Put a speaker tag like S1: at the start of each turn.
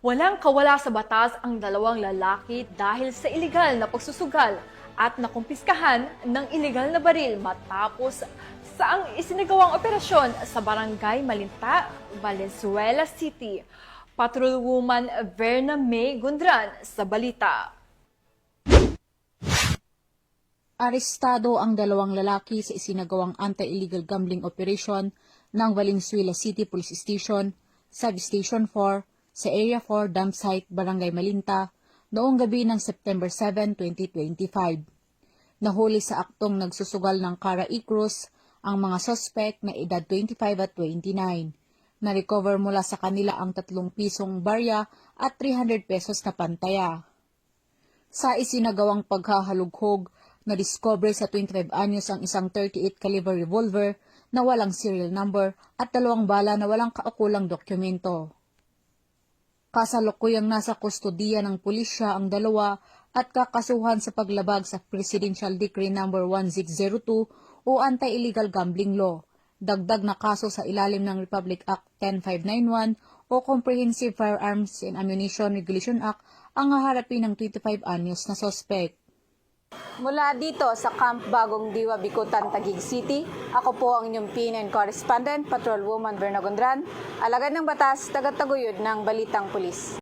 S1: Walang kawala sa batas ang dalawang lalaki dahil sa ilegal na pagsusugal at nakumpiskahan ng ilegal na baril matapos sa ang isinagawang operasyon sa Barangay Malinta, Valenzuela City. Patrolwoman Verna May Gundran sa balita.
S2: Arestado ang dalawang lalaki sa isinagawang anti-illegal gambling operation ng Valenzuela City Police Station, Substation 4, sa Area 4 Dump Site, Barangay Malinta, noong gabi ng September 7, 2025. Nahuli sa aktong nagsusugal ng Cara Cruz ang mga suspect na edad 25 at 29. Na-recover mula sa kanila ang 3 pisong barya at 300 pesos na pantaya. Sa isinagawang paghahalughog, na-discover sa 25 anyos ang isang 38 caliber revolver na walang serial number at 2 bala na walang kaukulang dokumento. Kasalukuyang nasa kustodiya ng pulisya ang dalawa at kakasuhan sa paglabag sa Presidential Decree No. 1602 o Anti-Illegal Gambling Law, dagdag na kaso sa ilalim ng Republic Act 10591 o Comprehensive Firearms and Ammunition Regulation Act ang haharapin ng 25 anyos na sospek.
S3: Mula dito sa Camp Bagong Diwa, Bicutan, Taguig City, ako po ang inyong PNN correspondent, Patrolwoman Verna Gundran, alagad ng batas, tagataguyod ng Balitang Pulis.